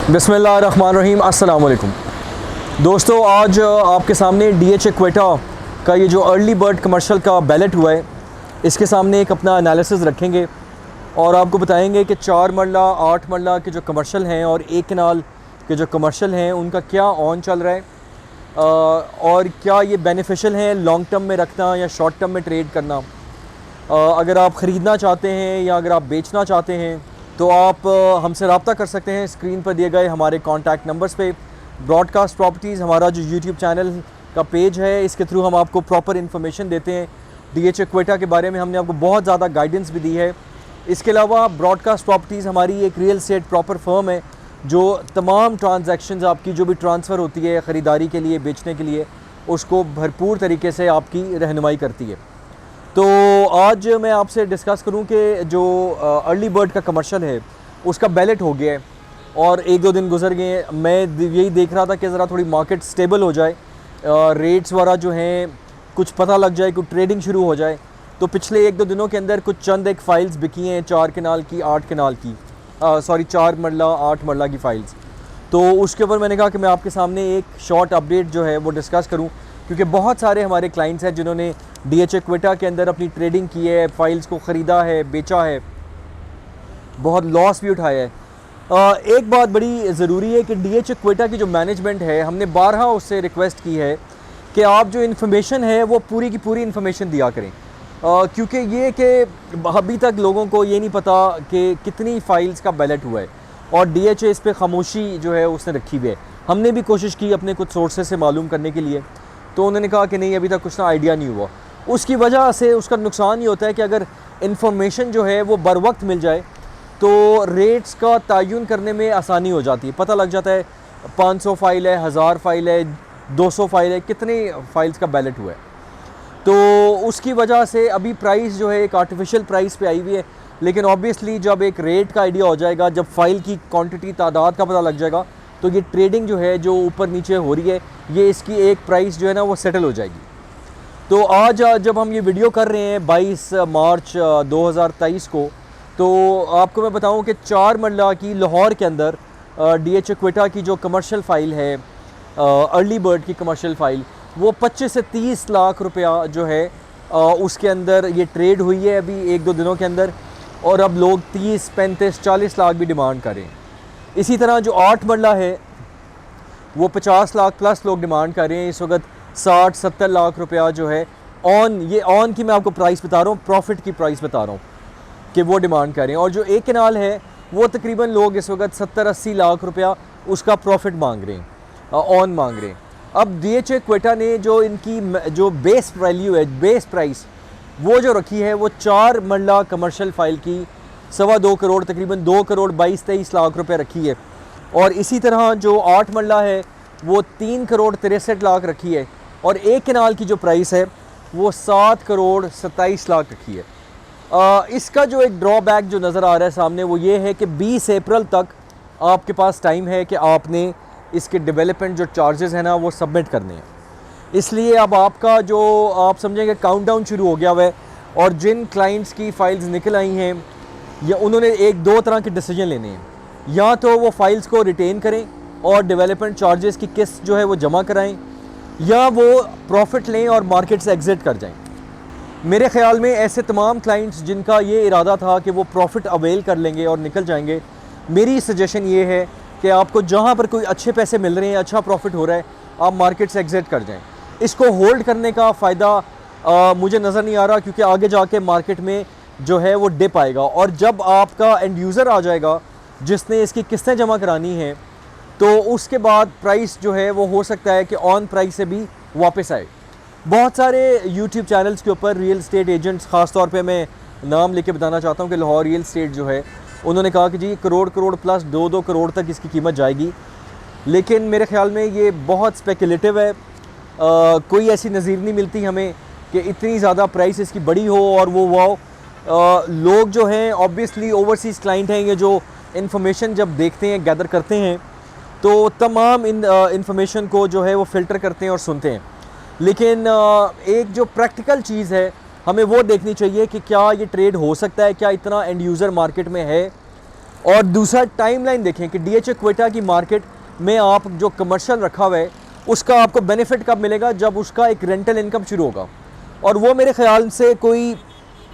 बिस्मिल्लाहिर्रहमानिर्रहीम, अस्सलाम वालेकुम दोस्तों। आज आपके सामने DHA क्वेटा का ये जो अर्ली बर्ड कमर्शियल का बैलेट हुआ है, इसके सामने एक अपना एनालिसिस रखेंगे और आपको बताएंगे कि 4 मरला 8 मरला के जो कमर्शियल हैं और 1 कनाल के जो कमर्शियल हैं उनका क्या ऑन चल रहा है और क्या ये बेनिफिशियल है लॉन्ग टर्म में रखना या शॉर्ट टर्म में ट्रेड करना। अगर आप ख़रीदना चाहते हैं या अगर आप बेचना चाहते हैं तो आप हमसे रब्ता कर सकते हैं स्क्रीन पर दिए गए हमारे कॉन्टैक्ट नंबर्स पे। ब्रॉडकास्ट प्रॉपर्टीज़ हमारा जो यूट्यूब चैनल का पेज है, इसके थ्रू हम आपको प्रॉपर इन्फॉर्मेशन देते हैं। DHA क्वेटा के बारे में हमने आपको बहुत ज़्यादा गाइडेंस भी दी है। इसके अलावा ब्रॉडकास्ट प्रॉपर्टीज़ हमारी एक रियल एस्टेट प्रॉपर फर्म है जो तमाम ट्रांजैक्शंस आपकी जो भी ट्रांसफ़र होती है ख़रीदारी के लिए, बेचने के लिए, उसको भरपूर तरीके से आपकी रहनुमाई करती है। तो आज मैं आपसे डिस्कस करूं कि जो अर्ली बर्ड का कमर्शियल है उसका बैलेट हो गया है और 1-2 दिन गुजर गए हैं। मैं यही देख रहा था कि ज़रा थोड़ी मार्केट स्टेबल हो जाए, रेट्स वगैरह जो हैं कुछ पता लग जाए, कुछ ट्रेडिंग शुरू हो जाए। तो पिछले 1-2 दिनों के अंदर कुछ चंद एक फ़ाइल्स बिकी हैं 4 कनाल की, 8 कनाल की, 4 मरला 8 मरला की फ़ाइल्स। तो उसके ऊपर मैंने कहा कि मैं आपके सामने एक शॉर्ट अपडेट जो है वो डिस्कस करूं, क्योंकि बहुत सारे हमारे क्लाइंट्स हैं जिन्होंने DHA क्वेटा के अंदर अपनी ट्रेडिंग की है, फ़ाइल्स को ख़रीदा है, बेचा है, बहुत लॉस भी उठाया है। एक बात बड़ी ज़रूरी है कि DHA क्वेटा की जो मैनेजमेंट है, हमने बारहा उससे रिक्वेस्ट की है कि आप जो इन्फॉर्मेशन है वो पूरी की पूरी इन्फॉर्मेशन दिया करें, क्योंकि ये कि अभी तक लोगों को ये नहीं पता कि कितनी फ़ाइल्स का बैलेट हुआ है और DHA इस पर खामोशी जो है उसने रखी हुई है। हमने भी कोशिश की अपने कुछ सोर्सेज से मालूम करने के लिए, तो उन्होंने कहा कि नहीं, अभी तक कुछ ना आइडिया नहीं हुआ। उसकी वजह से उसका नुकसान ये होता है कि अगर इन्फॉर्मेशन जो है वो बर वक्त मिल जाए तो रेट्स का तयन करने में आसानी हो जाती है। पता लग जाता है 500 फ़ाइल है, 1000 फ़ाइल है, 200 फ़ाइल है, कितने फ़ाइल्स का बैलेट हुआ है। तो उसकी वजह से अभी प्राइस जो है एक आर्टिफिशियल प्राइस पे आई हुई है, लेकिन ऑब्वियसली जब एक रेट का आइडिया हो जाएगा, जब फ़ाइल की क्वांटिटी तादाद का पता लग जाएगा, तो ये ट्रेडिंग जो है जो ऊपर नीचे हो रही है, ये इसकी एक प्राइस जो है ना वो सेटल हो जाएगी। तो आज जब हम ये वीडियो कर रहे हैं 22 मार्च 2023 को, तो आपको मैं बताऊं कि 4 मरला की लाहौर के अंदर DHA क्वेटा की जो कमर्शियल फ़ाइल है, अर्ली बर्ड की कमर्शियल फ़ाइल, वो 25 से 30 लाख रुपया जो है उसके अंदर ये ट्रेड हुई है अभी 1-2 दिनों के अंदर, और अब लोग 30, 35, 40 लाख भी डिमांड करें। इसी तरह जो 8 मरला है वो 50 लाख प्लस लोग डिमांड कर रहे हैं इस वक्त। 60-70 लाख रुपया जो है ऑन, ये ऑन की मैं आपको प्राइस बता रहा हूँ, प्रॉफिट की प्राइस बता रहा हूँ कि वो डिमांड कर रहे हैं। और जो 1 कनाल है वो तकरीबन लोग इस वक्त 70-80 लाख रुपया उसका प्रॉफिट मांग रहे हैं, ऑन मांग रहे हैं। अब DHA क्वेटा ने जो इनकी जो बेस वैल्यू है, बेस प्राइस वो जो रखी है वो 4 मरला कमर्शियल फ़ाइल की 2.25 करोड़, तकरीबन 2 करोड़ 22-23 लाख रुपए रखी है। और इसी तरह जो 8 मरला है वो 3 करोड़ 63 लाख रखी है, और 1 कनाल की जो प्राइस है वो 7 करोड़ 27 लाख रखी है। इसका जो एक ड्रॉबैक जो नज़र आ रहा है सामने वो ये है कि 20 अप्रैल तक आपके पास टाइम है कि आपने इसके डेवलपमेंट जो चार्जेस हैं ना वो सबमिट करने हैं। इसलिए अब आपका जो आप समझेंगे काउंटडाउन शुरू हो गया हुआ है, और जिन क्लाइंट्स की फ़ाइल्स निकल आई हैं या उन्होंने 1-2 तरह के डिसीजन लेने हैं, या तो वो फ़ाइल्स को रिटेन करें और डेवलपमेंट चार्जेस की किस्त जो है वो जमा कराएं, या वो प्रॉफिट लें और मार्केट से एग्ज़िट कर जाएं। मेरे ख़्याल में ऐसे तमाम क्लाइंट्स जिनका ये इरादा था कि वो प्रॉफिट अवेल कर लेंगे और निकल जाएंगे, मेरी सजेशन ये है कि आपको जहाँ पर कोई अच्छे पैसे मिल रहे हैं, अच्छा प्रॉफिट हो रहा है, आप मार्केट से एग्ज़िट कर जाएँ। इसको होल्ड करने का फ़ायदा मुझे नज़र नहीं आ रहा, क्योंकि आगे जाके मार्केट में जो है वो डिप आएगा, और जब आपका एंड यूज़र आ जाएगा जिसने इसकी किस्तें जमा करानी हैं, तो उसके बाद प्राइस जो है वो हो सकता है कि ऑन प्राइस से भी वापस आए। बहुत सारे यूट्यूब चैनल्स के ऊपर रियल एस्टेट एजेंट्स, ख़ास तौर पे मैं नाम लेके बताना चाहता हूँ कि लाहौर रियल एस्टेट जो है, उन्होंने कहा कि जी करोड़ प्लस 2-2 करोड़ तक इसकी कीमत जाएगी, लेकिन मेरे ख़्याल में ये बहुत स्पेकुलेटिव है। कोई ऐसी नज़ीर नहीं मिलती हमें कि इतनी ज़्यादा प्राइस इसकी बड़ी हो और वो वाओ। लोग जो हैं ऑब्वियसली ओवरसीज़ क्लाइंट हैं, ये जो इन्फॉर्मेशन जब देखते हैं, गैदर करते हैं, तो तमाम इन्फॉर्मेशन को जो है वो फ़िल्टर करते हैं और सुनते हैं। लेकिन एक जो प्रैक्टिकल चीज़ है हमें वो देखनी चाहिए कि क्या ये ट्रेड हो सकता है, क्या इतना एंड यूज़र मार्केट में है और दूसरा टाइमलाइन देखें कि DHA क्वेटा की मार्केट में आप जो कमर्शियल रखा हुआ है उसका आपको बेनिफिट कब मिलेगा, जब उसका एक रेंटल इनकम शुरू होगा, और वो मेरे ख्याल से कोई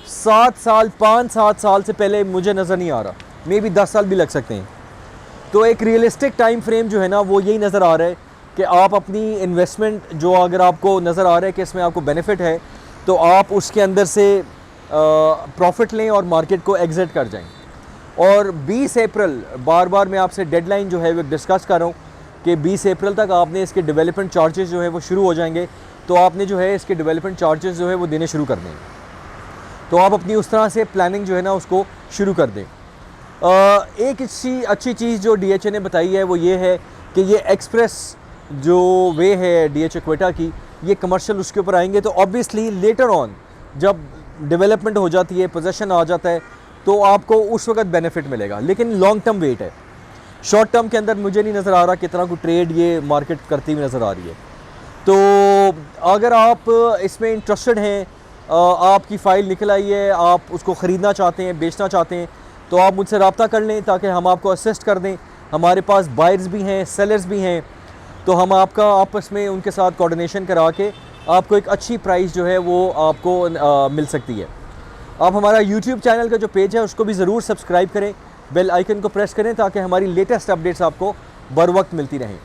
5-7 साल से पहले मुझे नज़र नहीं आ रहा, मे बी 10 साल भी लग सकते हैं। तो एक रियलिस्टिक टाइम फ्रेम जो है ना वो यही नज़र आ रहा है कि आप अपनी इन्वेस्टमेंट जो अगर आपको नज़र आ रहा है कि इसमें आपको बेनिफिट है तो आप उसके अंदर से प्रॉफिट लें और मार्केट को एग्ज़िट कर जाएं। और 20 अप्रैल, बार बार मैं आपसे डेडलाइन जो है वो डिस्कस कर रहा हूँ कि 20 अप्रैल तक आपने इसके डेवलपमेंट चार्जेस जो है वो शुरू हो जाएंगे, तो आपने जो है इसके डेवलपमेंट चार्जेस जो है वो देने शुरू कर दें। तो आप अपनी उस तरह से प्लानिंग जो है ना उसको शुरू कर दें। एक अच्छी चीज़ जो DHA ने बताई है वो ये है कि ये एक्सप्रेस जो वे है DHA क्वेटा की, ये कमर्शियल उसके ऊपर आएंगे तो ऑब्वियसली लेटर ऑन जब डेवलपमेंट हो जाती है, पोजेसन आ जाता है, तो आपको उस वक्त बेनिफिट मिलेगा। लेकिन लॉन्ग टर्म वेट है, शॉर्ट टर्म के अंदर मुझे नहीं नज़र आ रहा कितना को ट्रेड ये मार्केट करती हुई नज़र आ रही है। तो अगर आप इसमें इंटरेस्टेड हैं, आपकी फ़ाइल निकल आई है, आप उसको ख़रीदना चाहते हैं, बेचना चाहते हैं, तो आप मुझसे रब्ता कर लें ताकि हम आपको असिस्ट कर दें। हमारे पास बायर्स भी हैं, सेलर्स भी हैं, तो हम आपका आपस में उनके साथ कोऑर्डिनेशन करा के आपको एक अच्छी प्राइस जो है वो आपको मिल सकती है। आप हमारा YouTube चैनल का जो पेज है उसको भी ज़रूर सब्सक्राइब करें, बेल आइकन को प्रेस करें ताकि हमारी लेटेस्ट अपडेट्स आपको बर वक्त मिलती रहें।